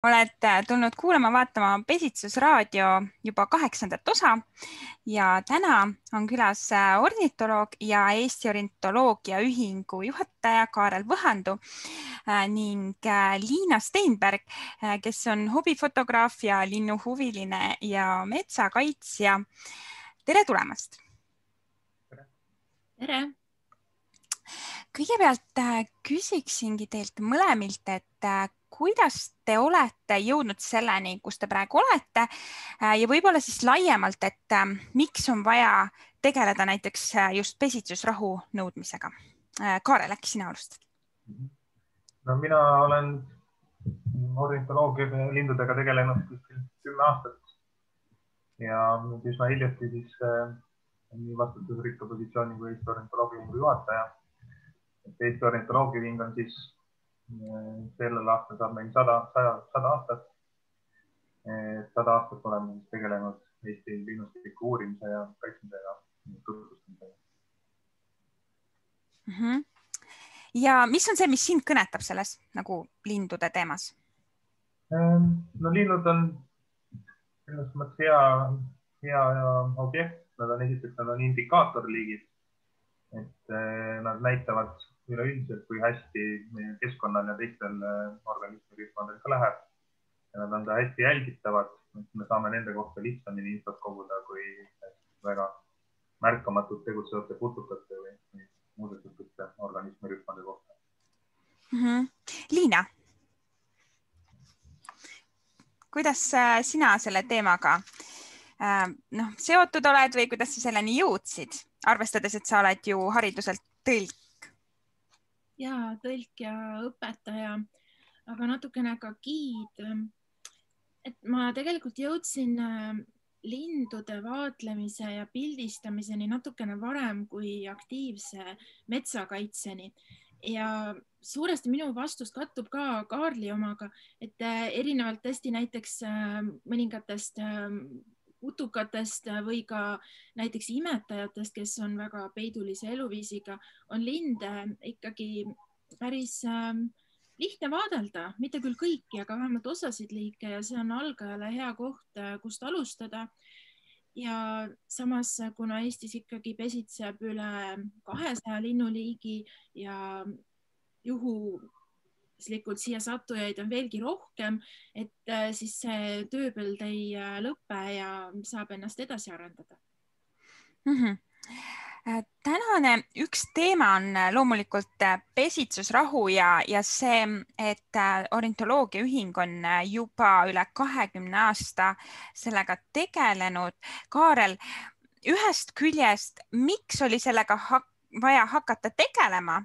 Oled tulnud kuulama-vaatama Pesitsusraadio juba 8. osa ja täna on külas ornitoloog ja Eesti Ornitoloogia Ühingu juhataja Kaarel Võhandu ning Liina Steinberg, kes on hobifotograaf ja linnuhuviline ja metsakaitsja. Tere tulemast! Tere! Kõigepealt küsiksingi teilt mõlemilt, et kuidas te olete jõudnud selleni, kus te praegu olete ja võib-olla siis laiemalt, et miks on vaja tegeleda näiteks just pesitsusrahu nõudmisega. Kaarel, äkki sina alustad? No, mina olen ornitoloogia ja lindudega tegelenud 10 aastat ja üsna hiljuti siis nii vastutusrikka positsiooni kui Eesti Ornitoloogia Ühingu juhataja. Eesti Ornitoloogia Ühing on siis sellel aastal saab meil 100 aastat. 100 aastat oleme tegelenud Eesti linnustiku uurimise ja kaitsmisega tutvustamisega. Ja mis on see, mis sind kõnetab selles nagu lindude teemas? No, linnud on selles mõttes hea objekt. Nad on indikaatorliigid, et nad näitavad üleüldiselt, kui hästi meie keskkonnal ja teistel organismirühmadel ka läheb. Ja nad on ka hästi jälgitavad, et me saame nende kohta lihtsamini infot koguda kui väga märkamatult tegutsevate putukate või muudetud organismirühmade kohta. Liina, kuidas sina selle teemaga seotud oled või kuidas sa selleni jõudsid, arvestades, et sa oled ju hariduselt tõlk? Ja, tõlk ja õpetaja, aga natukene ka giid. Et ma tegelikult jõudsin lindude vaatlemise ja pildistamiseni natukene varem kui aktiivse metsakaitseni. Ja suuresti minu vastus kattub ka Kaarli omaga, et erinevalt tõesti näiteks mõningatest putukatest või ka näiteks imetajatest, kes on väga peidulise eluviisiga, on linde ikkagi päris lihtne vaadelda, mitte küll kõiki, aga vähemalt osasid liike ja see on algajale hea koht, kust alustada. Ja samas, kuna Eestis ikkagi pesitseb üle 200 linnuliigi ja juhuslikult siia sattujaid on veelgi rohkem, et siis see tööpõld ei lõpe ja saab ennast edasi arendada. Tänane üks teema on loomulikult pesitsusrahu ja see, et Ornitoloogia Ühing on juba üle 20 aasta sellega tegelenud. Kaarel, ühest küljest, miks oli sellega vaja hakata tegelema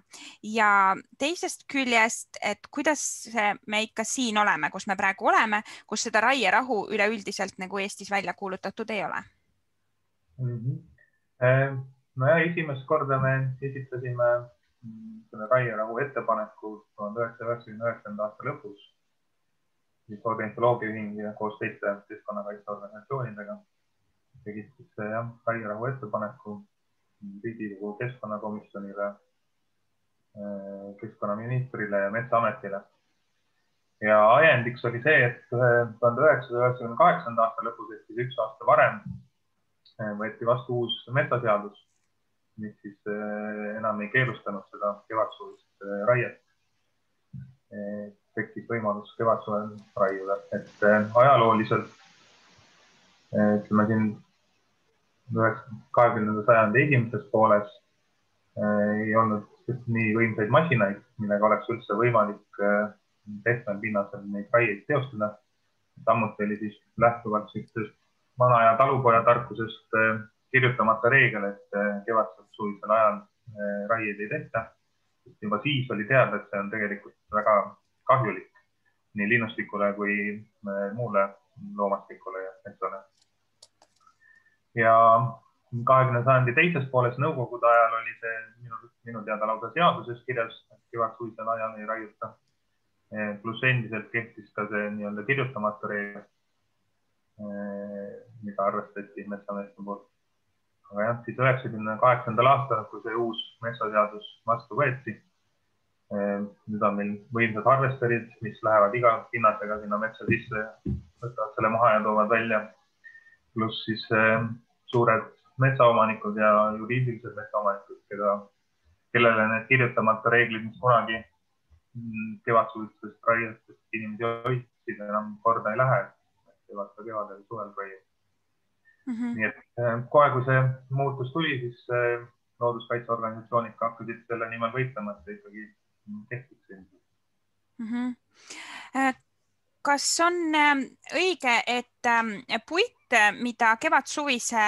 ja teisest küljest, et kuidas me ikka siin oleme, kus me praegu oleme, kus seda raierahu üleüldiselt nagu Eestis välja kuulutatud ei ole? No ja esimest korda me esitasime selle raierahu ettepaneku 1999. aasta lõpus. Ornitoloogia Ühing koos teiste keskkonnakaitseorganisatsioonidega tegid raierahu ettepaneku Riigikogu keskkonnakomisjonile, keskkonnaministrile ja Metsaametile. Ja ajendiks oli see, et 1998. aasta lõpus, et üks aasta varem võeti vastu uus metsaseadus, mis siis enam ei keelustanud seda kevadsuulist raiet. Tekkis võimalus kevadsuvel raiuda, et ajalooliselt ütleme siin 20. sajandi esimeses pooles ei olnud nii võimsaid masinaid, millega oleks üldse võimalik pehmel pinnasel neid raieid teostada. Samuti oli siis lähtuvalt vana ja talupoja tarkusest kirjutamata reegel, et kevadsuulisel ajal raieid ei tehta. Juba siis oli teada, et see on tegelikult väga kahjulik nii linnustikule kui muule loomastikule ja metsale. Ja 20. sajandi teises pooles nõukogude ajal oli see minu teada lausa seaduses kirjas, et kevadsuulisel ajal ei raiuta. Pluss endiselt kehtis ka see nii-öelda kirjutamata reegel, mida arvestati metsameeste poolt. Aga jah, siis 98. aastal, kui see uus metsaseadus vastu võeti, Nüüd on meil võimsad harvesterid, mis lähevad iga pinnasega sinna metsa sisse, võtavad selle maha ja toovad välja. Pluss siis suured metsaomanikud ja juriidilised metsaomanikud, kellele need kirjutamata reeglid, mis kunagi kevadsuvisest raietest inimesi hoidsid, enam korda ei lähe. Teevad ka kevadel suvel raie. Nii et kohe, kui see muutus tuli, siis looduskaitseorganisatsioonid hakkasid selle nimel võitlema, et see ikkagi Kas on õige, et puit, mida kevad-suvise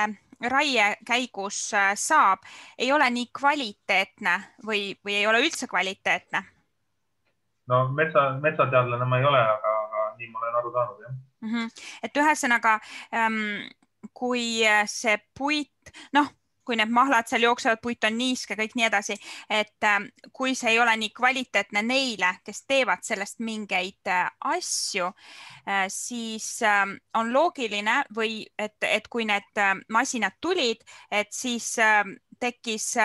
raie käigus saab, ei ole nii kvaliteetne või ei ole üldse kvaliteetne? No metsateadlane ma ei ole, aga nii ma olen aru saanud, jah. Et ühesõnaga, kui see puit, kui need mahlad seal jooksevad, puit on niiske, kõik nii edasi, et kui see ei ole nii kvaliteetne neile, kes teevad sellest mingeid asju, siis on loogiline või et kui need masinad tulid, et siis tekkis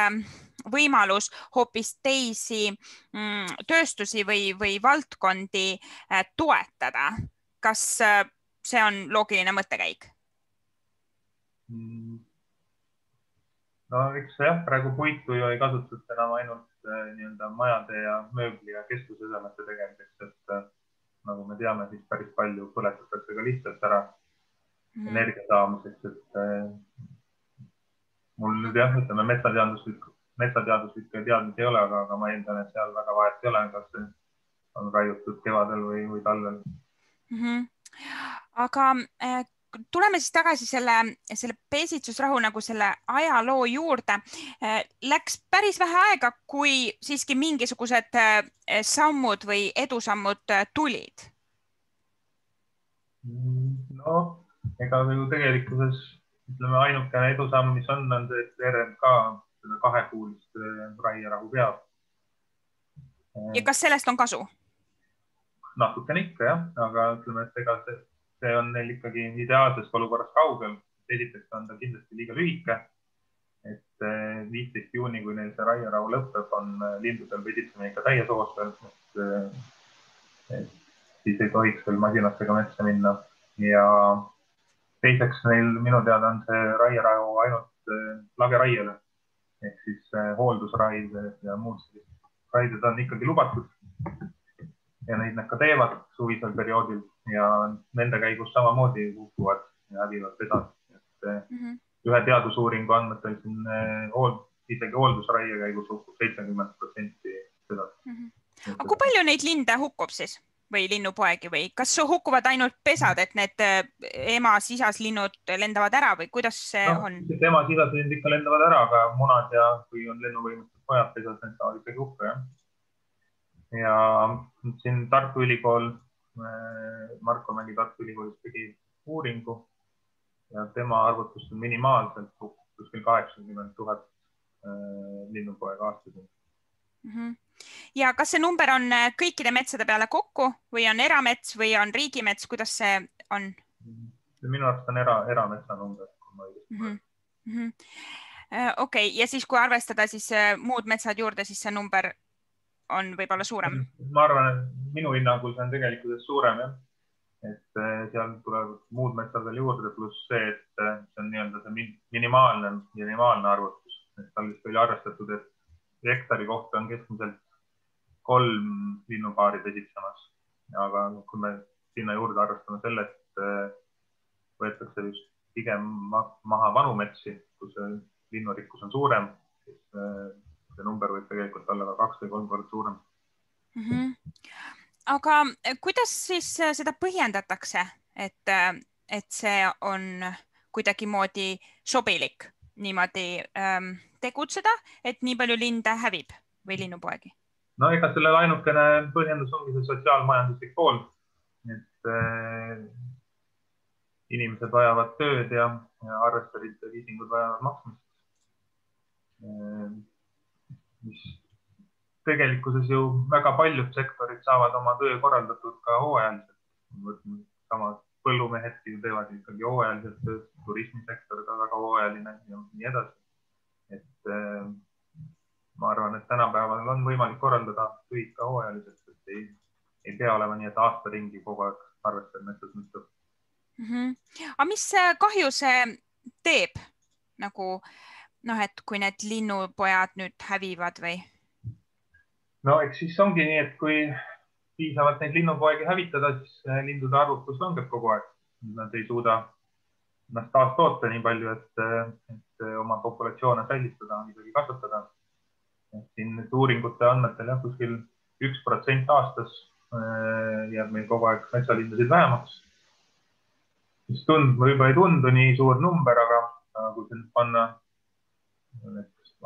võimalus hoopis teisi tööstusi või valdkondi toetada. Kas see on loogiline mõttekäik? No eks jah, praegu puitu ju ei kasutata enam ainult majade ja mööbli ja kestvusesemete tegemiseks, et nagu me teame, siis päris palju põletatakse ka lihtsalt ära energia saamiseks, et mul nüüd jah, ütleme metsateaduslikke teadmisi ei ole, aga ma eeldan, et seal väga vahet ei ole, kas see on raiutud kevadel või talvel. Aga tuleme siis tagasi selle pesitsusrahu nagu selle ajaloo juurde. Läks päris vähe aega, kui siiski mingisugused sammud või edusammud tulid? No, ega ju tegelikkuses ütleme ainukene edusamm, mis on see, et RMK seda 2-kuulist raierahu peab. Ja kas sellest on kasu? Natukene ikka jah, aga ütleme, et ega see on neil ikkagi ideaalsest olukorrast kaugel. Esiteks on ta kindlasti liiga lühike, et 15. juuni, kui neil see raierahu lõpeb, on lindudel pesitsemine ikka täies hoos, siis ei tohiks veel masinatega metsa minna. Ja teiseks neil minu teada on see raierahu ainult lageraiele, ehk siis hooldusraid ja muud raided on ikkagi lubatud. Ja neid nad ka teevad suvisel perioodil ja nende käigus samamoodi hukkuvad ja hävivad pesad. Ühe teadusuuringu andmetel siin isegi hooldusraie käigus hukkub 70% pesad. Aga kui palju neid linde hukkub siis või linnupoegi või kas hukkuvad ainult pesad, et need ema-sisas linnud lendavad ära või kuidas see on? Ema-sisas lind ikka lendavad ära, aga munad ja kui on lennuvõimetud pojad pesad, need saavad ikkagi hukka, jah. Ja siin Tartu Ülikool, Marko Mägi Tartu Ülikoolis tegi uuringu ja tema arvutust on minimaalselt kuskil 80 000 linnupoega aastas. Ja kas see number on kõikide metsade peale kokku või on eramets või on riigimets, kuidas see on? Minu arust on erametsa number. Okei, ja siis kui arvestada siis muud metsad juurde, siis see number on võib-olla suurem? Ma arvan, et minu hinnangul see on tegelikult suurem, jah. Et seal tuleb muud metsad veel juurde, pluss see, et see on nii-öelda see minimaalne arvutus. Et tal vist oli arvestatud, et hektari kohta on keskmiselt 3 linnupaari pesitsemas. Aga kui me sinna juurde arvestame selle, et võetakse just pigem maha vanu metsi, kus linnurikkus on suurem, siis see number võib tegelikult olla ka 2 või 3 korda suurem. Aga kuidas siis seda põhjendatakse, et see on kuidagi moodi sobilik niimoodi tegutseda, et nii palju linde hävib või linnupoegi? No ega sellel ainukene põhjendus ongi see sotsiaalmajanduslik pool, et inimesed vajavad tööd ja arvestarid ja liisingud vajavad maksmist. Mis tegelikkuses ju väga paljud sektorid saavad oma töö korraldatud ka hooajaliselt. Samas põllumehed teevad ikkagi hooajaliselt tööd, turismisektor ka väga hooajaline ja nii edasi. Et ma arvan, et tänapäeval on võimalik korraldada töid ka hooajaliselt, et ei pea olema nii, et aasta ringi kogu aeg harvester metsas mõtleb. Aga mis kahju see teeb? Nagu, et kui need linnupojad nüüd hävivad või? No eks siis ongi nii, et kui piisavalt neid linnupoegi hävitada, siis lindude arvukus langeb kogu aeg. Nad ei suuda ennast taas toota nii palju, et oma populatsioone säilitada, midagi kasvatada. Siin uuringute andmetel kuskil 1% aastas jääb meil kogu aeg metsalindusid vähemaks. Mis võib-olla ei tundu nii suur number, aga kui siin panna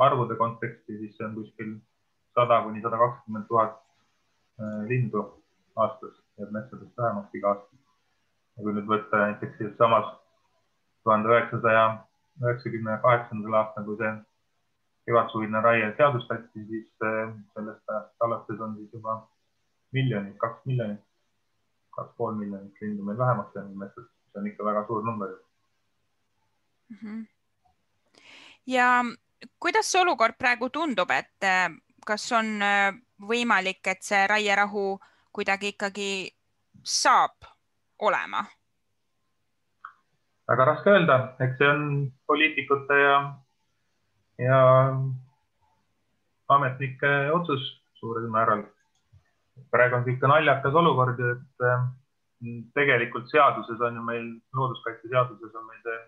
arvude konteksti, siis see on kuskil 100 kuni 120 000 lindu aastas jääb metsadest vähemaks iga aasta. Ja kui nüüd võtta näiteks samas 1998. aastal, kui see kevadsuvine raie seadustati, siis sellest ajast alates on siis juba 2 miljonit, 2,5 miljonit lindu meil vähemaks jäänud metsast. See on ikka väga suur number. Ja kuidas see olukord praegu tundub, et kas on võimalik, et see raierahu kuidagi ikkagi saab olema? Väga raske öelda, eks see on poliitikute ja ametnike otsus suurel määral. Praegu on ikka naljakas olukord, et tegelikult seaduses on ju meil, looduskaitse seaduses on meil see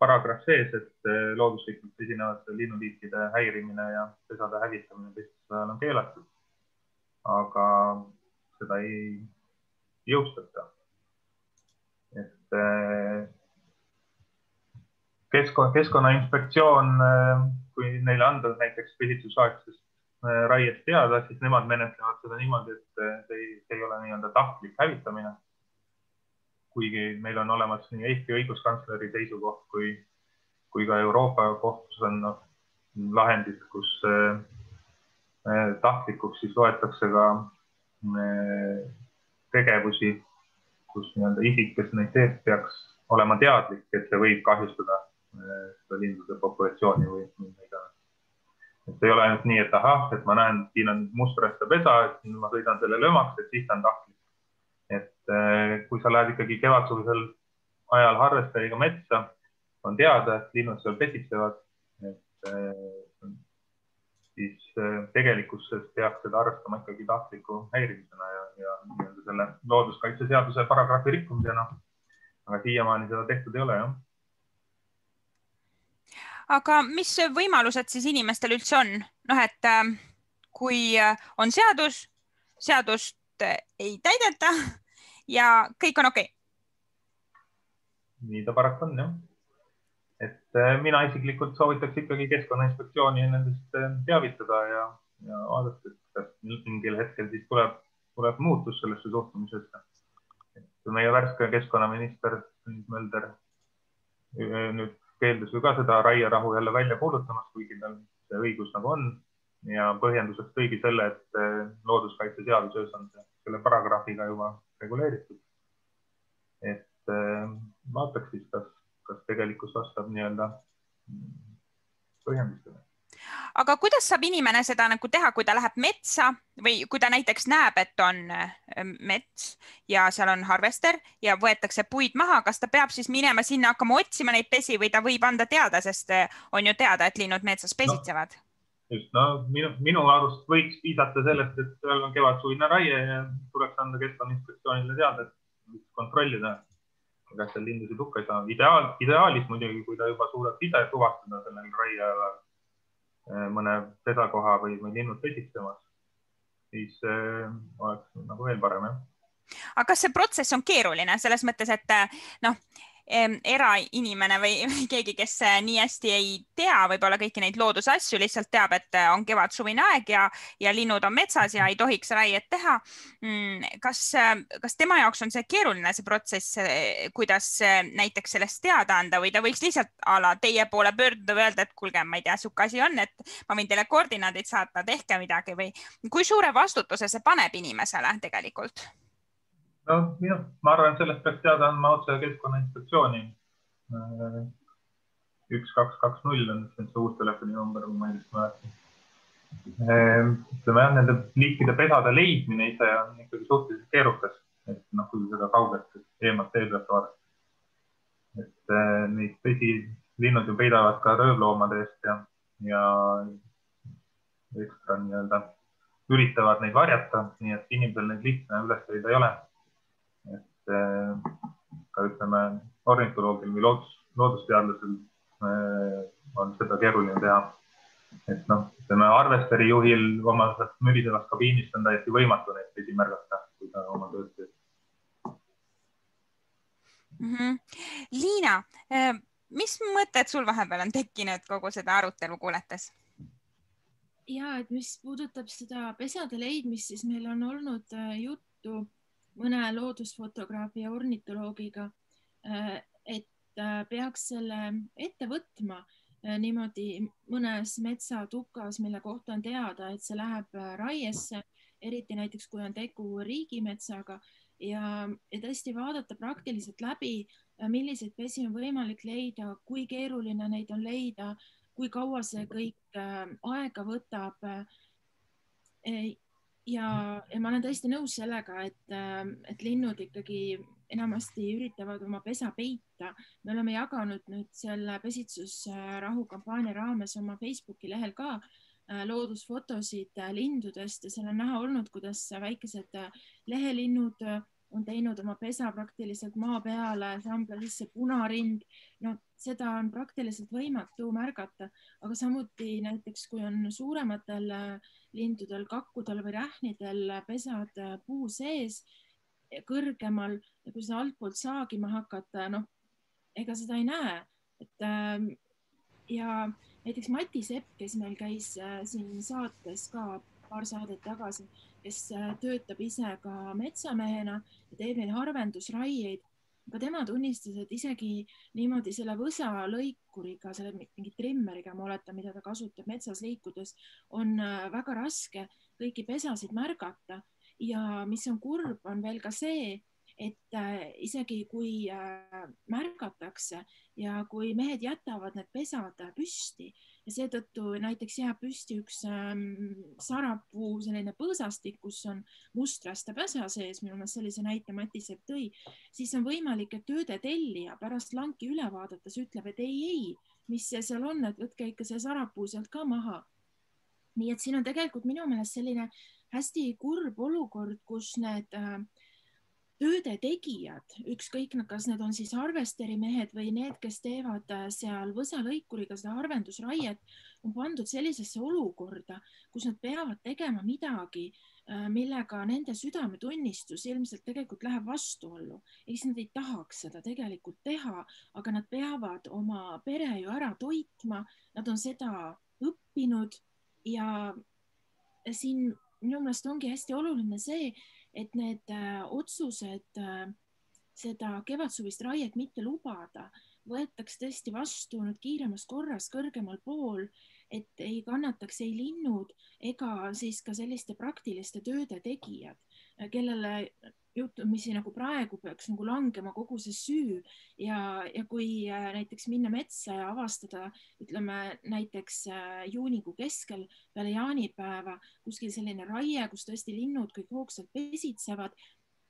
paragrahv sees, et looduslikult esinevate linnuliikide häirimine ja pesade hävitamine pesitsuse ajal on keelatud. Aga seda ei jõustata. Et Keskkonnainspektsioon, kui neile anda näiteks pesitsusaegsest raiest teada, siis nemad menetlevad seda niimoodi, et see ei ole nii-öelda tahtlik hävitamine. Kuigi meil on olemas nii Eesti õiguskantsleri seisukoht kui ka Euroopa kohtus on lahendid, kus tahtlikuks siis loetakse ka tegevusi, kus nii-öelda isik, kes neid teeb, peaks olema teadlik, et see võib kahjustada seda lindude populatsiooni või mida. Et ei ole ainult nii, et ma näen, siin on mustrasta pesa, et ma sõidan selle löömaks, et siis ta on tahtlik. Et kui sa lähed ikkagi kevadsuvisel ajal harvesteriga metsa, on teada, et linnud seal pesitsevad, et siis tegelikkuses peaks seda arvestama ikkagi tahtliku häirimisena ja selle looduskaitse seaduse paragrahvi rikkumisena. Aga siiamaani seda tehtud ei ole, jah. Aga mis võimalused siis inimestel üldse on? Et kui on seadust ei täideta ja kõik on okei. Nii ta paraku on, jah. Et mina isiklikult soovitaks ikkagi Keskkonnainspektsiooni nendest teavitada ja vaadata, et mingil hetkel siis tuleb muutus sellesse suhtumisesse. Meie värske keskkonnaminister Mölder nüüd keeldus ju ka seda raierahu jälle välja kuulutamast, kuigi tal see õigus nagu on ja põhjenduseks tõigi selle, et looduskaitse seaduses on selle paragrahviga juba reguleeritud. Et vaataks siis, kas tegelikkus vastab nii-öelda põhjendustele. Aga kuidas saab inimene seda nagu teha, kui ta läheb metsa või kui ta näiteks näeb, et on mets ja seal on harvester ja võetakse puid maha, kas ta peab siis minema sinna hakkama otsima neid pesi või ta võib anda teada, sest on ju teada, et linnud metsas pesitsevad? Minu arust võiks piisata sellest, et seal on kevadsuvine raie ja tuleks anda Keskkonnainspektsioonile teada, et kontrollida, kas seal lindusid hukka ei saa. Ideaalis muidugi, kui ta juba suudab ise tuvastada sellel raiealal mõne pesakoha või linnud pesitsemas, siis oleks nagu veel parem. Aga kas see protsess on keeruline selles mõttes, et erainimene või keegi, kes nii hästi ei tea võib-olla kõiki neid loodusasju, lihtsalt teab, et on kevadsuvine aeg ja linnud on metsas ja ei tohiks raiet teha. Kas tema jaoks on see keeruline, see protsess, kuidas näiteks sellest teada anda või ta võiks lihtsalt teie poole pöörduda või öelda, et kuulge, ma ei tea, suke asi on, et ma võin teile koordinaadid saata, tehke midagi või kui suure vastutuse see paneb inimesele tegelikult? No, ma arvan, et sellest peaks teada andma otse Keskkonnainspektsiooni. 1220 on see uus telefoninumber, ma ei tea. Ütleme jah, nende liikide pesade leidmine ise on ikkagi suhteliselt keerukas, et noh, kui seda kaugelt eemalt eeldavalt vaadata. Et neid pesi linnud ju peidavad ka röövloomade eest ja ekstra nii-öelda üritavad neid varjata, nii et inimesel neid lihtne üles leida ei ole. Et ka ütleme ornitoloogil või loodusteadlasel on seda keeruline teha. Et noh, ütleme arvesteri juhil oma mürisevast kabiinist on täiesti võimatu neid pesi märgata, kui ta oma tööd teeb. Liina, mis mõtted sul vahepeal on tekkinud kogu seda arutelu kuuletes? Ja, et mis puudutab seda pesade leidmist, siis meil on olnud juttu mõne loodusfotograafi ja ornitoloogiga, et peaks selle ette võtma niimoodi mõnes metsatukas, mille kohta on teada, et see läheb raiesse, eriti näiteks kui on tegu riigimetsaga ja tõesti vaadata praktiliselt läbi, milliseid pesi on võimalik leida, kui keeruline neid on leida, kui kaua see kõik aega võtab. Ja ma olen tõesti nõus sellega, et linnud ikkagi enamasti üritavad oma pesa peita. Me oleme jaganud nüüd selle pesitsusrahu kampaania raames oma Facebooki lehel ka loodusfotosid lindudest ja seal on näha olnud, kuidas väikesed lehelinnud on teinud oma pesa praktiliselt maa peale, sambla sisse punarind. No, seda on praktiliselt võimatu märgata, aga samuti näiteks, kui on suurematel lindudel, kakkudel või rähnidel pesad puu sees kõrgemal ja kui seda altpoolt saagima hakata, noh, ega seda ei näe. Ja näiteks Mati Sepp, kes meil käis siin saates ka paar saadet tagasi, kes töötab ise ka metsamehena ja teeb neid harvendusraieid. Aga tema tunnistas, et isegi niimoodi selle võsalõikuriga, selle mingi trimmeriga, ma oletan, mida ta kasutab metsas liikudes, on väga raske kõiki pesasid märgata. Ja mis on kurb, on veel ka see, et isegi kui märgatakse ja kui mehed jätavad need pesad püsti ja seetõttu näiteks jääb püsti üks sarapuu selline põõsastik, kus on mustraste pesa sees, minu meelest sellise näite Mati Sepp tõi, siis on võimalik, et tööde tellija pärast lanki üle vaadates ütleb, et ei, mis see seal on, et võtke ikka see sarapuu sealt ka maha. Nii et siin on tegelikult minu meelest selline hästi kurb olukord, kus need tööde tegijad, ükskõik, kas need on siis harvesteri mehed või need, kes teevad seal võsalõikuriga seda harvendusraiet, on pandud sellisesse olukorda, kus nad peavad tegema midagi, millega nende südametunnistus ilmselt tegelikult läheb vastuollu. Eks nad ei tahaks seda tegelikult teha, aga nad peavad oma pere ju ära toitma, nad on seda õppinud ja siin minu meelest ongi hästi oluline see, et need otsused seda kevadsuvist raiet mitte lubada võetakse tõesti vastu nüüd kiiremas korras kõrgemal pool, et ei kannataks ei linnud ega siis ka selliste praktiliste tööde tegijad, kellele juhtumisi nagu praegu peaks nagu langema kogu see süü ja kui näiteks minna metsa ja avastada, ütleme näiteks juunikuu keskel peale jaanipäeva kuskil selline raie, kus tõesti linnud kõik hoogsalt pesitsevad,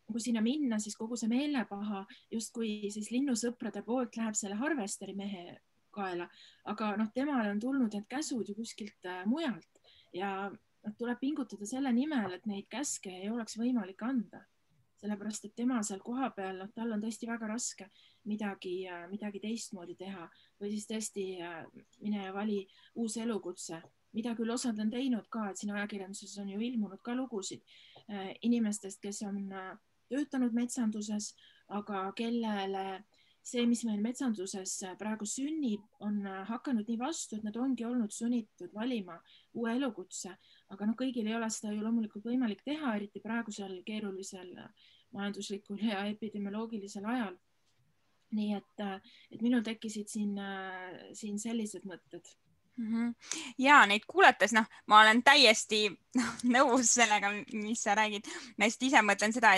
kui sinna minna, siis kogu see meelepaha justkui siis linnusõprade poolt läheb selle harvesteri mehe kaela, aga temale on tulnud need käsud ju kuskilt mujalt ja tuleb pingutada selle nimel, et neid käske ei oleks võimalik anda. Sellepärast, et tema seal koha peal, tal on tõesti väga raske midagi teistmoodi teha või siis tõesti mine ja vali uus elukutse, mida küll osad on teinud ka, et siin ajakirjanduses on ju ilmunud ka lugusid inimestest, kes on töötanud metsanduses, aga kellele see, mis meil metsanduses praegu sünnib, on hakanud nii vastu, et nad ongi olnud sunnitud valima uue elukutse. Aga kõigil ei ole seda ju loomulikult võimalik teha, eriti praegusel keerulisel majanduslikul ja epidemioloogilisel ajal. Nii et minul tekkisid siin sellised mõtted. Ja neid kuulates, ma olen täiesti nõus sellega, mis sa räägid. Ma ise mõtlen seda,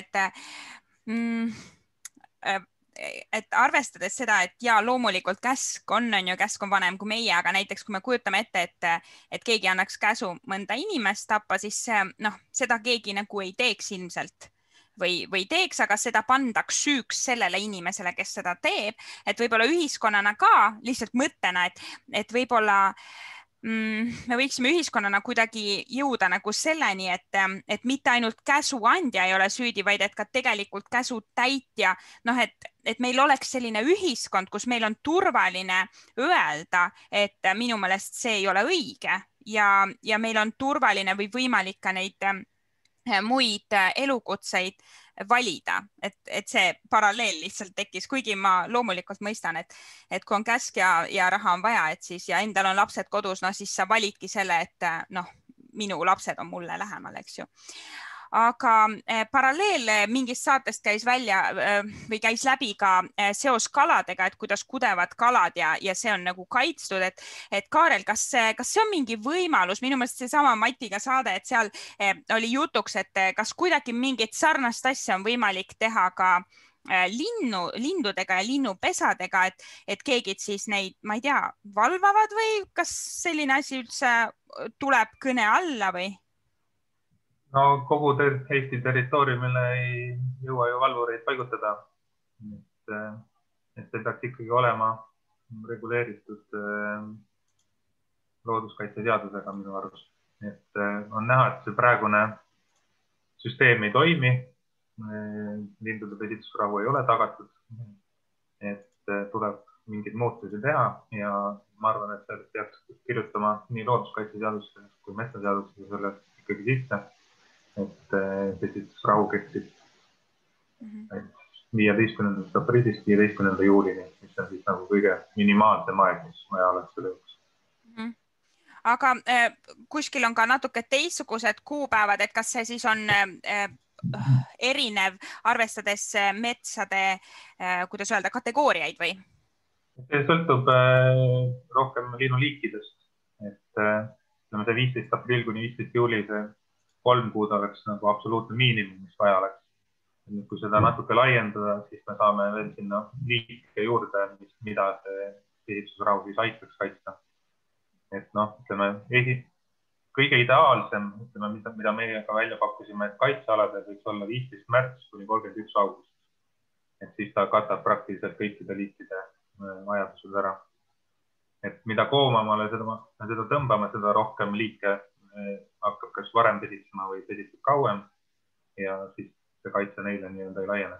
et arvestades seda, et ja loomulikult käsk on vanem kui meie, aga näiteks kui me kujutame ette, et keegi annaks käsu mõnda inimest tappa, siis seda keegi nagu ei teeks ilmselt või teeks, aga seda pandaks süüks sellele inimesele, kes seda teeb, et võib-olla ühiskonnana ka lihtsalt mõttena, et võib-olla me võiksime ühiskonnana kuidagi jõuda nagu selleni, et mitte ainult käsuandja ei ole süüdi, vaid et ka tegelikult käsutäitja, et meil oleks selline ühiskond, kus meil on turvaline öelda, et minu meelest see ei ole õige ja meil on turvaline või võimalik ka neid muid elukutseid valida, et see paralleel lihtsalt tekkis, kuigi ma loomulikult mõistan, et kui on käsk ja raha on vaja, et siis ja endal on lapsed kodus, siis sa validki selle, et minu lapsed on mulle lähemal, eks ju. Aga paralleel mingist saatest käis läbi ka seos kaladega, et kuidas kudevad kalad ja see on nagu kaitstud, et Kaarel, kas see on mingi võimalus, minu meelest seesama Matiga saade, et seal oli jutuks, et kas kuidagi mingit sarnast asja on võimalik teha ka lindudega ja linnupesadega, et keegi siis neid, ma ei tea, valvavad või kas selline asi üldse tuleb kõne alla või? No kogu Eesti territooriumile ei jõua ju valvureid paigutada. Et see peaks ikkagi olema reguleeritud looduskaitseseadusega minu arust. Et on näha, et see praegune süsteem ei toimi. Lindude pesitsusrahu ei ole tagatud. Et tuleb mingeid muutusi teha ja ma arvan, et sellest peaks kirjutama nii looduskaitseseadusesse kui metsaseadusesse selle ikkagi sisse. Et pesitsusrahu kehtib 15. aprillist 15. juulini, mis on siis nagu kõige minimaalsem aeg, mis vaja oleks selle jaoks. Aga kuskil on ka natuke teistsugused kuupäevad, et kas see siis on erinev arvestades metsade, kuidas öelda, kategooriaid või? See sõltub rohkem linnuliikidest, et see 15. aprill kuni 15. juuli see 3 kuud oleks nagu absoluutne miinimum, mis vaja oleks. Kui seda natuke laiendada, siis me saame veel sinna liike juurde, mida see pesitsusrahu siis aitaks kaitsta. Et ütleme, kõige ideaalsem, mida meie ka välja pakkusime, et kaitsealadel võiks olla 15. märts kuni 31. august. Et siis ta katab praktiliselt kõikide liikide vajadused ära. Et mida koomamale seda tõmbame, seda rohkem liike hakkab kas varem pesitsema või pesitseb kauem ja siis see kaitse neile nii-öelda ei laiene.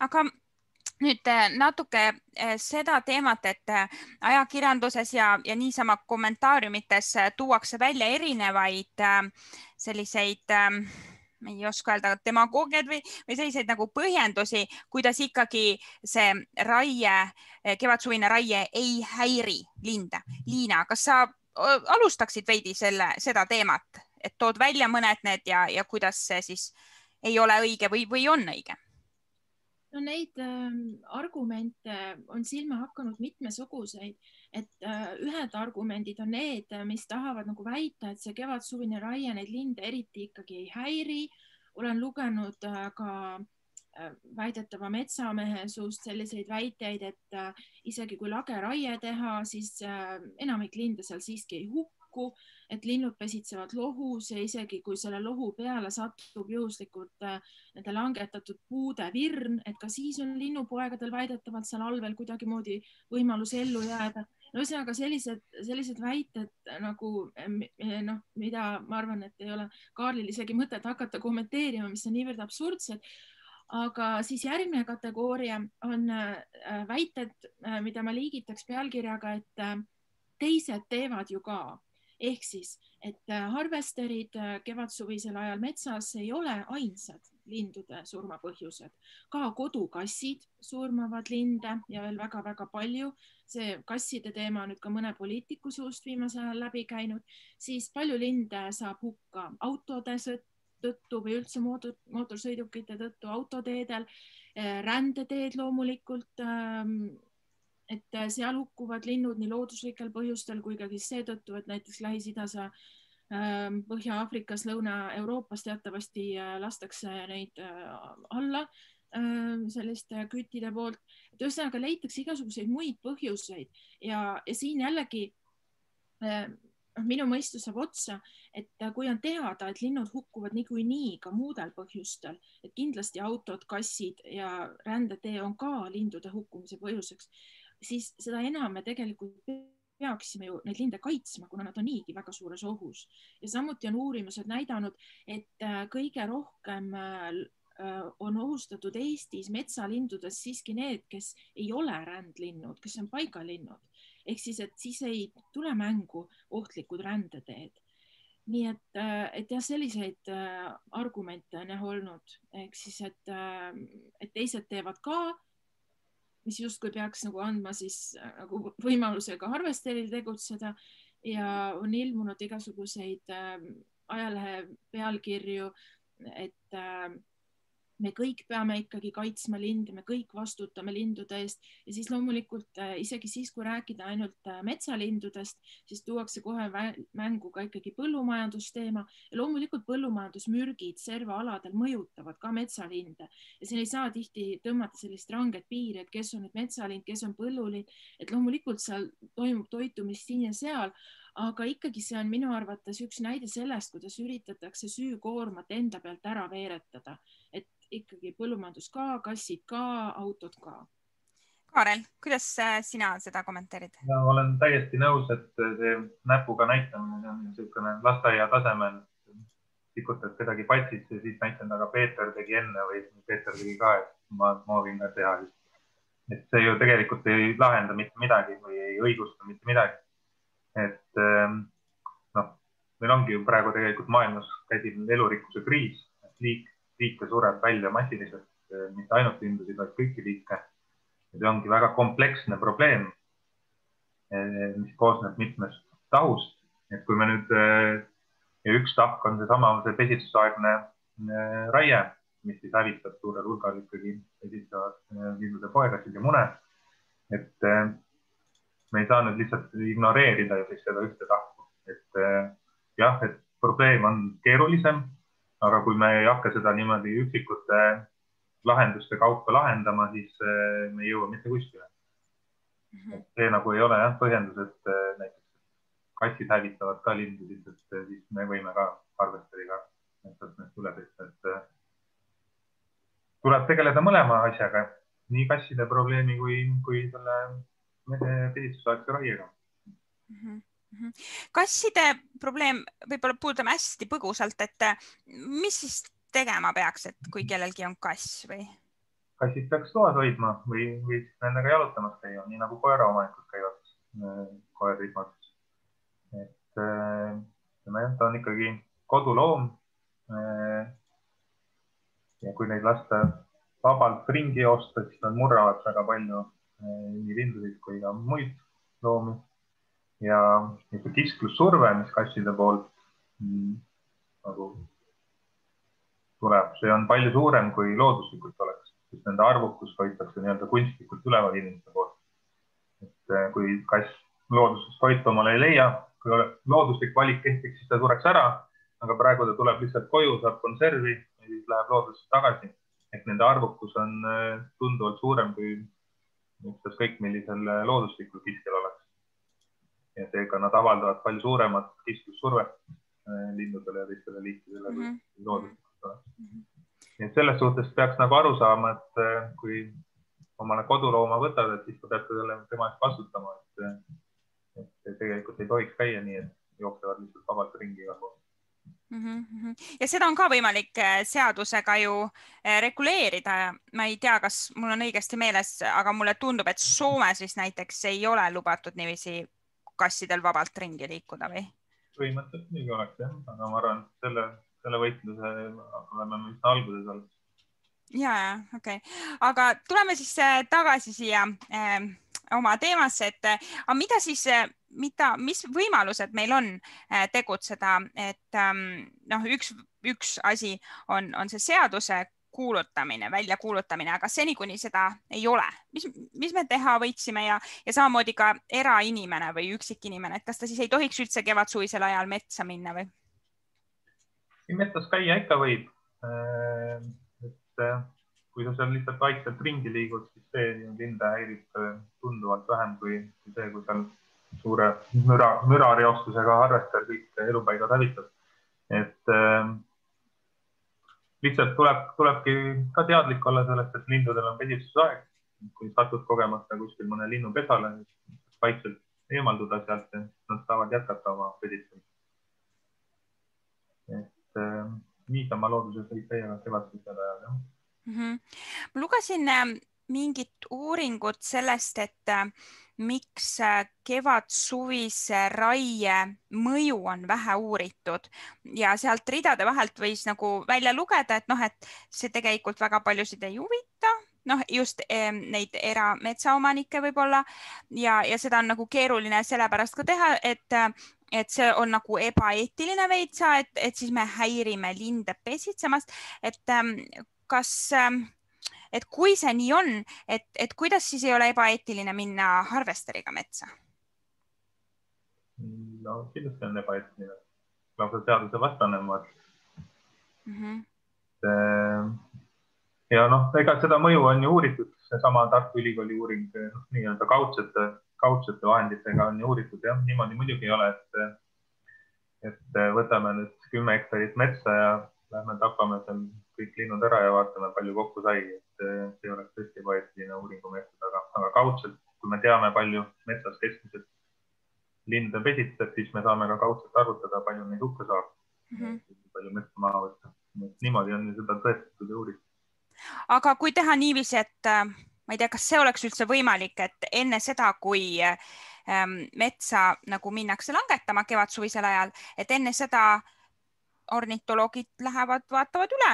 Aga nüüd natuke seda teemat, et ajakirjanduses ja niisama kommentaariumites tuuakse välja erinevaid selliseid, ma ei oska öelda, demagoogiad või selliseid nagu põhjendusi, kuidas ikkagi see kevadsuvine raie ei häiri linde. Liina, kas sa alustaksid veidi seda teemat, et tood välja mõned need ja kuidas see siis ei ole õige või on õige? No neid argumente on silma hakanud mitmesuguseid, et ühed argumendid on need, mis tahavad nagu väita, et see kevadsuvine raie neid linde eriti ikkagi ei häiri. Olen lugenud ka väidetava metsamehe suust selliseid väiteid, et isegi kui lage raie teha, siis enamik linde seal siiski ei hukku, et linnud pesitsevad lohus ja isegi kui selle lohu peale satub juhuslikult nende langetatud puude virn, et ka siis on linnupoegadel väidetavalt seal all veel kuidagimoodi võimalus ellu jääda. Ühesõnaga sellised väited nagu, mida ma arvan, et ei ole Kaarlil isegi mõtet hakata kommenteerima, mis on niivõrd absurdsed. Aga siis järgmine kategooria on väited, mida ma liigitaks pealkirjaga, et teised teevad ju ka. Ehk siis, et harvesterid kevadsuvisel ajal metsas ei ole ainsad lindude surmapõhjused. Ka kodukassid surmavad linde ja veel väga-väga palju. See kasside teema on nüüd ka mõne poliitiku suust viimasel ajal läbi käinud. Siis palju linde saab hukka autode tõttu või üldse mootorsõidukite tõttu autoteedel, rändeteed loomulikult, et seal hukkuvad linnud nii looduslikel põhjustel kui ka seetõttu, et näiteks Lähis-Idas, Põhja-Aafrikas, Lõuna-Euroopas teatavasti lastakse neid alla selliste küttide poolt, et ühesõnaga leitakse igasuguseid muid põhjuseid ja siin jällegi minu mõistus saab otsa, et kui on teada, et linnud hukkuvad niikuinii ka muudel põhjustel, et kindlasti autod, kassid ja rändetee on ka lindude hukkumise põhjuseks, siis seda enam me tegelikult peaksime ju neid linde kaitsma, kuna nad on niigi väga suures ohus. Ja samuti on uurimused näidanud, et kõige rohkem on ohustatud Eestis metsalindudes siiski need, kes ei ole rändlinnud, kes on paigalinnud. Ehk siis, et siis ei tule mängu ohtlikud rändeteed. Nii et jah, selliseid argumente on olnud. Ehk siis, et teised teevad ka, mis justkui peaks nagu andma siis nagu võimalusega harvesteril tegutseda ja on ilmunud igasuguseid ajalehe pealkirju, et me kõik peame ikkagi kaitsma linde, me kõik vastutame lindude eest ja siis loomulikult isegi siis, kui rääkida ainult metsalindudest, siis tuuakse kohe mängu ka ikkagi põllumajandusteema ja loomulikult põllumajandusmürgid servaaladel mõjutavad ka metsalinde ja siin ei saa tihti tõmmata sellist ranget piiri, et kes on nüüd metsalind, kes on põllulind, et loomulikult seal toimub toitumist siin ja seal, aga ikkagi see on minu arvates üks näide sellest, kuidas üritatakse süükoormat enda pealt ära veeretada, et ikkagi põllumajandus ka, kassid ka, autod ka. Kaarel, kuidas sina seda kommenteerid? Ja, olen täiesti nõus, et see näpuga näitamine on niisugune lasteaia tasemel. Tikutad kedagi patsisse ja siis näitan, aga Peeter tegi enne või Peeter tegi ka, et ma võin ka teha. Et see ju tegelikult ei lahenda mitte midagi või ei õigusta mitte midagi. Et meil ongi ju praegu tegelikult maailmas käsil elurikkuse kriis, liike sureb välja massiliselt, mitte ainult lindusid, vaid kõiki liike. See ongi väga kompleksne probleem, mis koosneb mitmest tahust. Et kui me nüüd, ja üks tahk on see pesitsusaegne raie, mis siis hävitab suurel hulgal ikkagi pesitsevad lindude poegasid ja mune. Et me ei saa nüüd lihtsalt ignoreerida seda ühte tahku. Et jah, et probleem on keerulisem, aga kui me ei hakka seda niimoodi üksikute lahenduste kaupa lahendama, siis me ei jõua mitte kuskile. See nagu ei ole põhjendus, et näiteks kassid hävitavad ka lindusid, et siis me võime ka harvesteriga üle tõsta. Tuleb tegeleda mõlema asjaga, nii kasside probleemi kui selle pesitsusaegse raiega. Kasside probleem võib-olla puudutame hästi põgusalt, et mis siis tegema peaks, et kui kellelgi on kass või? Kassid peaks toas hoidma või nendega jalutamas käia, nii nagu koeraomanikud käivad koerrihmas. Et ta on ikkagi koduloom ja kui neid lasta vabalt ringi joosta, siis nad murravad väga palju nii lindusid kui ka muid loomi. Ja kisklussurve, mis kasside poolt nagu tuleb, see on palju suurem kui looduslikult oleks, sest nende arvukus hoitakse nii-öelda kunstlikult üleval inimeste poolt. Et kui kass loodusest toitu omale ei leia, kui looduslik valik kehtiks, siis ta sureks ära, aga praegu ta tuleb lihtsalt koju, saab konservi ja siis läheb loodusest tagasi. Et nende arvukus on tunduvalt suurem kui kõik, millisel looduslikul kiskel oleks. Ja seega nad avaldavad palju suuremat kisklussurvet lindudele ja teistele liikidele kui looduslikult. Ja selles suhtes peaks nagu aru saama, et kui omale kodulooma võtad, et siis ta peab tema eest vastutama, et tegelikult ei tohiks käia nii, et jooksevad lihtsalt vabalt ringi igal pool. Ja seda on ka võimalik seadusega ju reguleerida. Ma ei tea, kas mul on õigesti meeles, aga mulle tundub, et Soomes vist näiteks ei ole lubatud niiviisi kassidel vabalt ringi liikuda või? Põhimõtteliselt nii oleks, jah. Aga ma arvan, selle võitluse oleme vist alguses olnud. Ja, okei. Aga tuleme siis tagasi siia oma teemasse, et mida siis, mis võimalused meil on tegutseda, et üks asi on see seaduse kuulutamine, välja kuulutamine, aga seni kuni seda ei ole. Mis me teha võiksime ja samamoodi ka erainimene või üksikinimene, et kas ta siis ei tohiks üldse kevadsuvisel ajal metsa minna või? Metsas käia ikka võib. kui sa seal lihtsalt vaikselt ringi liigud, siis see linde häirib tunduvalt vähem kui see, kui seal suure mürareostusega harvester kõik elupaigad hävitab. Et lihtsalt tulebki ka teadlik olla sellest, et lindudel on pesitsusaeg. Kui satud kogemata kuskil mõne linnu pesale, siis vaikselt eemalduda sealt ja nad saavad jätkata oma pesitsemist. Et niisama looduses võib täiega kevadsuvisel ajal. Ma lugesin mingit uuringut sellest, et miks kevadsuvise raie mõju on vähe uuritud ja sealt ridade vahelt võis nagu välja lugeda, et et see tegelikult väga paljusid ei huvita, just neid erametsaomanikke võib-olla ja seda on nagu keeruline sellepärast ka teha, et see on nagu ebaeetiline veitsa, et siis me häirime linde pesitsemast, et kui see nii on, et kuidas siis ei ole ebaeetiline minna harvesteriga metsa? No kindlasti on ebaeetiline. Lausa seaduse vastane. Ja ega seda mõju on ju uuritud. Seesama Tartu Ülikooli uuring nii-öelda kaudsete vahenditega on ju uuritud. Ja niimoodi muidugi ei ole, et võtame nüüd 10 hektarit metsa ja lähme tapame seal kõik linnud ära ja vaatame, palju kokku sai. See oleks tõesti ebaeetiline uuringumeetod, aga kaudselt, kui me teame, palju metsas keskmiselt linde pesitseb, siis me saame ka kaudselt arvutada, palju neid hukka saab, palju metsa maha võtta. Niimoodi on seda tõestatud ja uuritud. Aga kui teha niiviisi, et ma ei tea, kas see oleks üldse võimalik, et enne seda, kui metsa nagu minnakse langetama kevadsuvisel ajal, et enne seda ornitoloogid lähevad, vaatavad üle.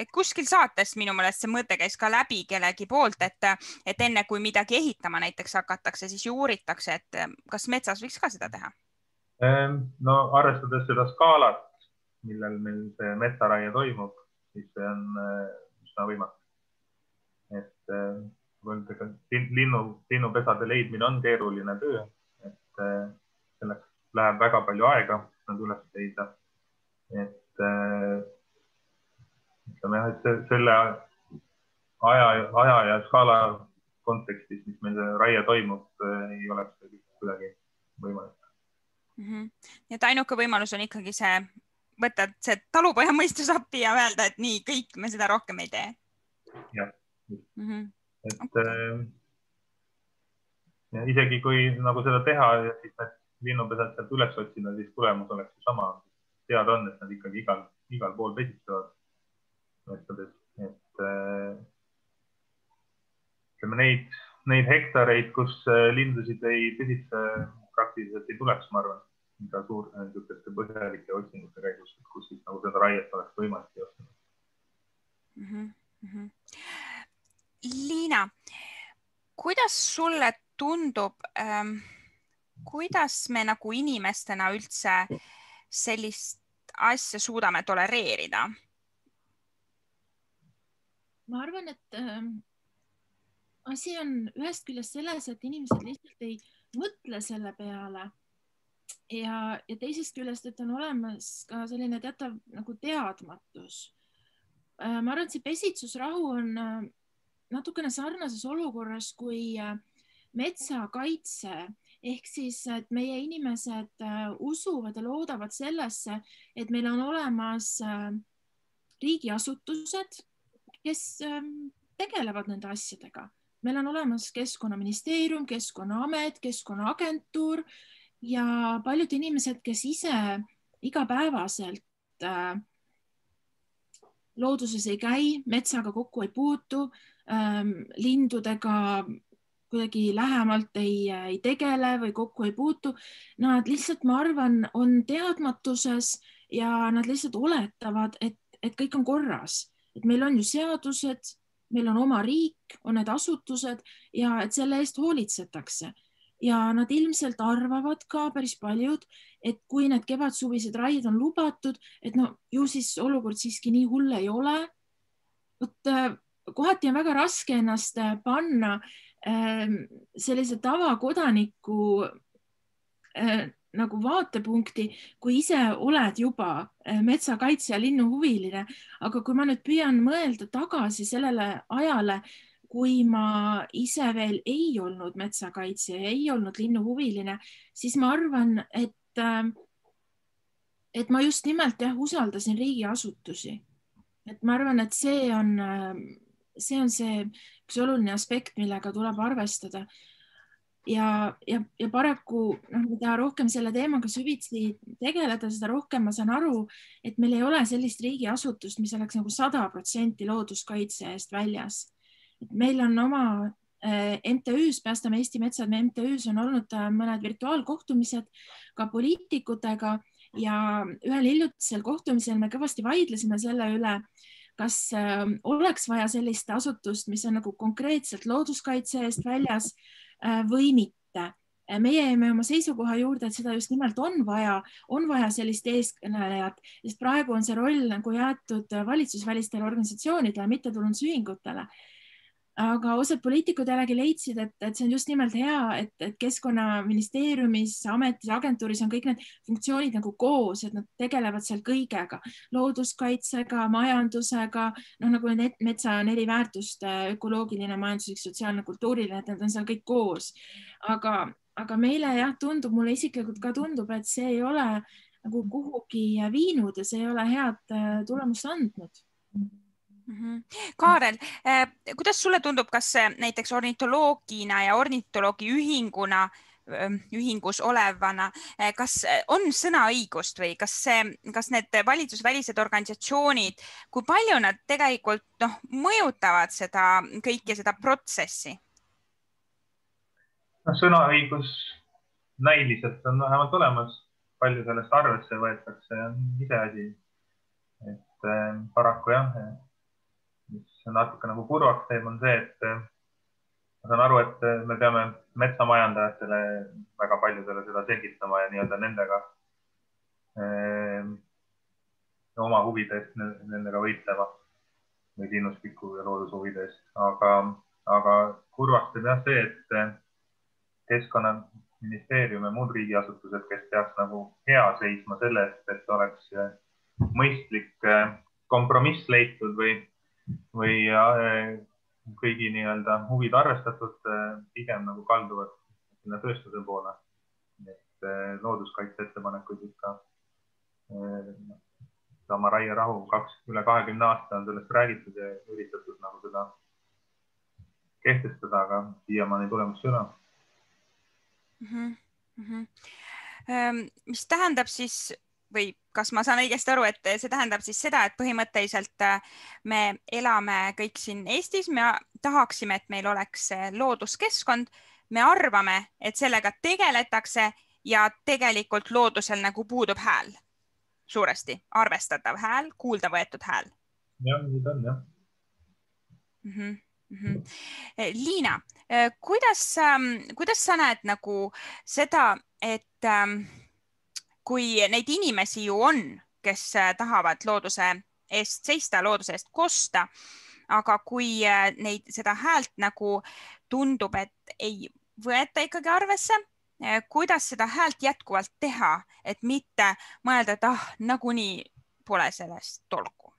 Kuskil saates minu meelest see mõte käis ka läbi kellegi poolt, et enne kui midagi ehitama näiteks hakatakse, siis ju uuritakse, et kas metsas võiks ka seda teha? No arvestades seda skaalat, millel meil see metsaraie toimub, siis see on üsna võimatu. Et linnupesade leidmine on keeruline töö, et selleks läheb väga palju aega, nad üles leida. Et selle aja ja skaala kontekstis, mis meil raie toimub, ei oleks kuidagi võimalik. Nii et ainuke võimalus on ikkagi võtta see talupoja mõistus appi ja öelda, et nii, kõik me seda rohkem ei tee. Jah. Et isegi kui nagu seda teha ja siis need linnupesad sealt üles otsida, siis tulemus oleks ju sama. Teada on, et nad ikkagi igal pool pesitsevad metsades. Et neid hektareid, kus lindusid ei pesitse, praktiliselt ei tuleks, ma arvan, mida suurte põhjalike otsingute käigus, kus siis nagu seda raiet oleks võimalik teostada. Liina, kuidas sulle tundub, kuidas me nagu inimestena üldse sellist asja suudame tolereerida? Ma arvan, et asi on ühest küljest selles, et inimesed lihtsalt ei mõtle selle peale ja teisest küljest, et on olemas ka selline teatav nagu teadmatus. Ma arvan, et see pesitsusrahu on natukene sarnases olukorras kui metsakaitse. Ehk siis, et meie inimesed usuvad ja loodavad sellesse, et meil on olemas riigiasutused, kes tegelevad nende asjadega. Meil on olemas Keskkonnaministeerium, Keskkonnaamet, Keskkonnaagentuur ja paljud inimesed, kes ise igapäevaselt looduses ei käi, metsaga kokku ei puutu, lindudega kuidagi lähemalt ei tegele või kokku ei puutu. Nad lihtsalt, ma arvan, on teadmatuses ja nad lihtsalt oletavad, et kõik on korras. Et meil on ju seadused, meil on oma riik, on need asutused ja et selle eest hoolitsetakse. Ja nad ilmselt arvavad ka päris paljud, et kui need kevadsuvised raied on lubatud, et ju siis olukord siiski nii hull ei ole. Kohati on väga raske ennast panna sellise tavakodaniku nagu vaatepunkti, kui ise oled juba metsakaitse ja linnuhuviline, aga kui ma nüüd püüan mõelda tagasi sellele ajale, kui ma ise veel ei olnud metsakaitsja ja ei olnud linnuhuviline, siis ma arvan, et ma just nimelt usaldasin riigiasutusi. Et ma arvan, et see on see üks oluline aspekt, millega tuleb arvestada. Ja paraku mida rohkem selle teemaga süvitsi tegeleda, seda rohkem ma saan aru, et meil ei ole sellist riigiasutust, mis oleks nagu 100% looduskaitse eest väljas. Meil on oma MTÜs, Päästame Eesti metsad, MTÜs on olnud mõned virtuaalkohtumised ka poliitikutega ja ühel hiljutisel kohtumisel me kõvasti vaidlesime selle üle, kas oleks vaja sellist asutust, mis on nagu konkreetselt looduskaitse eest väljas või mitte. Meie jäime oma seisukoha juurde, et seda just nimelt on vaja sellist eeskõnelejat, sest praegu on see roll nagu jäetud valitsusvälistele organisatsioonidele, mittetulundusühingutele. Aga osad poliitikud jällegi leidsid, et see on just nimelt hea, et Keskkonnaministeeriumis, ametis, agentuuris on kõik need funktsioonid nagu koos, et nad tegelevad seal kõigega, looduskaitsega, majandusega, nagu metsa 4 väärtust, ökoloogiline, majanduslik, sotsiaalne, kultuuriline, et nad on seal kõik koos. Aga meile tundub, mulle isiklikult ka tundub, et see ei ole nagu kuhugi viinud ja see ei ole head tulemust andnud. Kaarel, kuidas sulle tundub, kas näiteks ornitoloogina ja ornitoloogi ühingus olevana, kas on sõnaõigust või kas need valitsusvälised organisatsioonid, kui palju nad tegelikult mõjutavad seda kõike, seda protsessi? Sõnaõigus näiliselt on vähemalt olemas, palju sellest arvesse võetakse, on iseasi. Et paraku mis natuke nagu kurvaks teeb, on see, et ma saan aru, et me peame metsamajandajatele väga paljudele seda selgitama ja nii-öelda nendega oma huvide eest nendega võitlema või linnustiku ja loodushuvide eest. Aga kurvaks teeb see, et Keskkonnaministeerium ja muud riigiasutused, kes peaks nagu hea seisma selle eest, et oleks mõistlik kompromiss leitud või kõigi nii-öelda huvid arvestatud, pigem nagu kalduvad sinna tööstuse poole. Et looduskaitse ettepanekuid ikka sama raierahu üle 20 aasta on sellest räägitud ja üritatud nagu seda kehtestada, aga siiamaani tulemus üle. Mis tähendab siis või kas ma saan õigesti aru, et see tähendab siis seda, et põhimõtteliselt me elame kõik siin Eestis, me tahaksime, et meil oleks looduskeskkond, me arvame, et sellega tegeletakse ja tegelikult loodusel nagu puudub hääl, suuresti arvestatav hääl, kuulda võetud hääl. Jah, nii on, jah. Liina, kuidas sa näed nagu seda, et kui neid inimesi ju on, kes tahavad looduse eest seista, looduse eest kosta, aga kui seda häält nagu tundub, et ei võeta ikkagi arvesse, kuidas seda häält jätkuvalt teha, et mitte mõelda, et nagunii pole sellest tolku?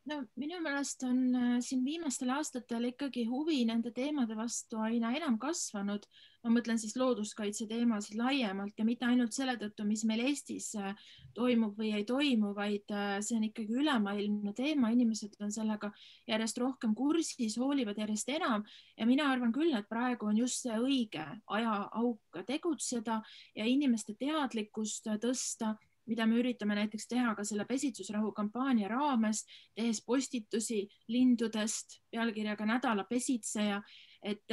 No minu meelest on siin viimastel aastatel ikkagi huvi nende teemade vastu aina enam kasvanud. Ma mõtlen siis looduskaitse teemasid laiemalt ja mitte ainult selle tõttu, mis meil Eestis toimub või ei toimu, vaid see on ikkagi ülemaailmne teema. Inimesed on sellega järjest rohkem kursis, hoolivad järjest enam ja mina arvan küll, et praegu on just see õige ajaauk tegutseda ja inimeste teadlikkust tõsta, mida me üritame näiteks teha ka selle pesitsusrahu kampaania raames, tehes postitusi lindudest pealkirjaga Nädala pesitseja, et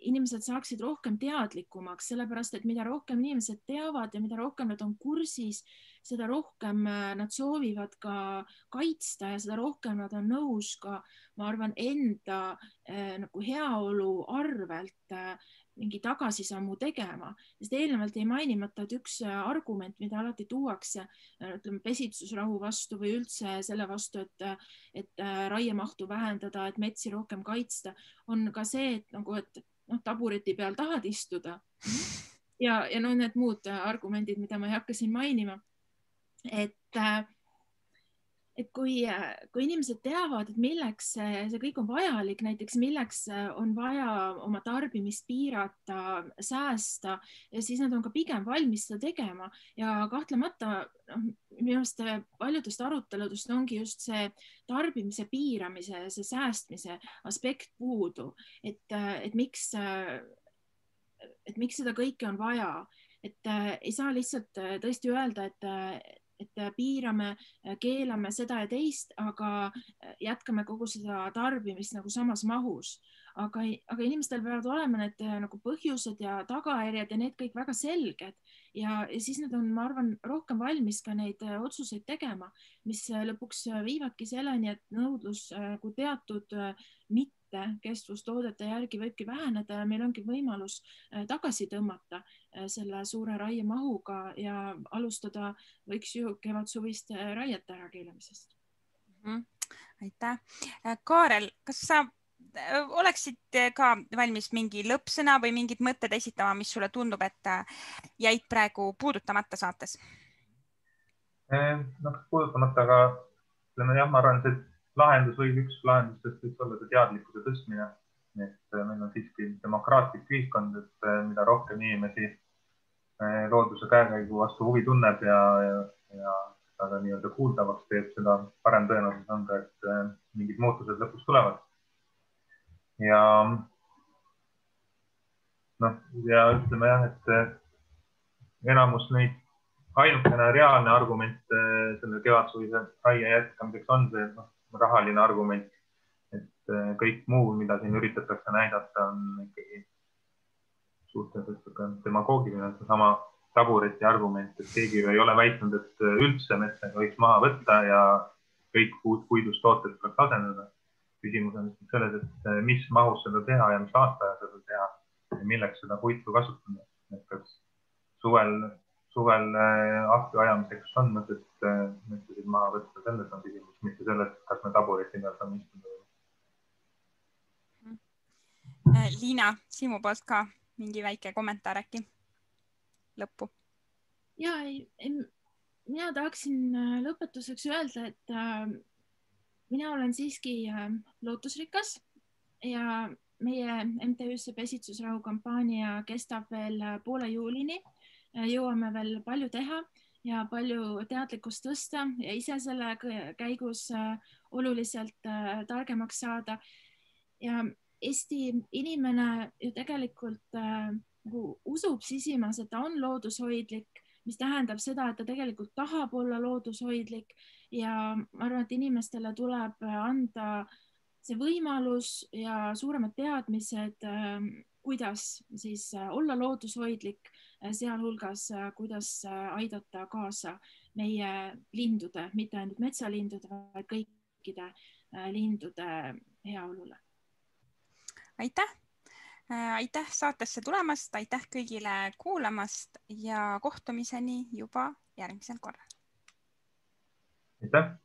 inimesed saaksid rohkem teadlikumaks, sellepärast et mida rohkem inimesed teavad ja mida rohkem nad on kursis, seda rohkem nad soovivad ka kaitsta ja seda rohkem nad on nõus ka, ma arvan, enda nagu heaolu arvelt mingi tagasisammu tegema, sest eelnevalt ei mainimata, et üks argument, mida alati tuuakse pesitsusrahu vastu või üldse selle vastu, et raiemahtu vähendada, et metsi rohkem kaitsta, on ka see, et tabureti peal tahad istuda, ja no need muud argumendid, mida ma ei hakka siin mainima. Et kui inimesed teavad, et milleks see kõik on vajalik, näiteks milleks on vaja oma tarbimist piirata, säästa, ja siis nad on ka pigem valmis seda tegema. Ja kahtlemata minu arust paljudest aruteludest ongi just see tarbimise piiramise, see säästmise aspekt puudu, et miks seda kõike on vaja, et ei saa lihtsalt tõesti öelda, et piirame, keelame seda ja teist, aga jätkame kogu seda tarbimist nagu samas mahus. Aga inimestel peavad olema need nagu põhjused ja tagajärjed ja need kõik väga selged. Ja siis nad on, ma arvan, rohkem valmis ka neid otsuseid tegema, mis lõpuks viivadki selleni, et nõudlus kui teatud kestvustoodete järgi võibki väheneda ja meil ongi võimalus tagasi tõmmata selle suure raiemahuga ja alustada võiks ju kevadsuvist raiet ära keelamisest. Aitäh. Kaarel, kas sa oleksid ka valmis mingi lõppsõna või mingid mõtted esitama, mis sulle tundub, et jäid praegu puudutamata saates? Puudutamata, aga ütleme jah, ma arvan, et üks lahendustest võiks olla see teadlikkuse tõstmine. Et meil on siiski demokraatlik ühiskond, et mida rohkem inimesi looduse käekäigu vastu huvi tunneb ja seda nii-öelda kuuldavaks teeb, seda parem tõenäosus on ka, et mingid muutused lõpuks tulevad. Ja ütleme jah, et enamus neid ainukene reaalne argument selle kevadsuvise raie jätkamiseks on see rahaline argument, et kõik muu, mida siin üritatakse näidata, on ikkagi suhteliselt demagoogiline, sama tabureti argument, et keegi ei ole väitnud, et üldse metsa võiks maha võtta ja kõik puidust tooted tuleks asendada. Küsimus on selles, et mis mahus seda teha ja mis aastaja seda teha ja milleks seda puitu kasutada. Et kas suvel ahju ajamiseks on mõtet metsasid maha võtta, selles on küsimus, mitte selles, kas me taburetiga saame istuda. Liina, sinu poolt ka mingi väike kommentaar äkki lõppu? Ja, mina tahaksin lõpetuseks öelda, et mina olen siiski lootusrikas ja meie MTÜ-sse Pesitsusrahu kampaania kestab veel poole juulini. Jõuame veel palju teha ja palju teadlikkust tõsta ja ise selle käigus oluliselt targemaks saada. Ja Eesti inimene ju tegelikult usub sisimas, et ta on loodushoidlik, mis tähendab seda, et ta tegelikult tahab olla loodushoidlik ja ma arvan, et inimestele tuleb anda see võimalus ja suuremad teadmised, kuidas siis olla loodushoidlik, sealhulgas kuidas aidata kaasa meie lindude, mitte ainult metsalindude, vaid kõikide lindude heaolule. Aitäh! Aitäh saatesse tulemast, aitäh kõigile kuulamast ja kohtumiseni juba järgmisel korral. Aitäh!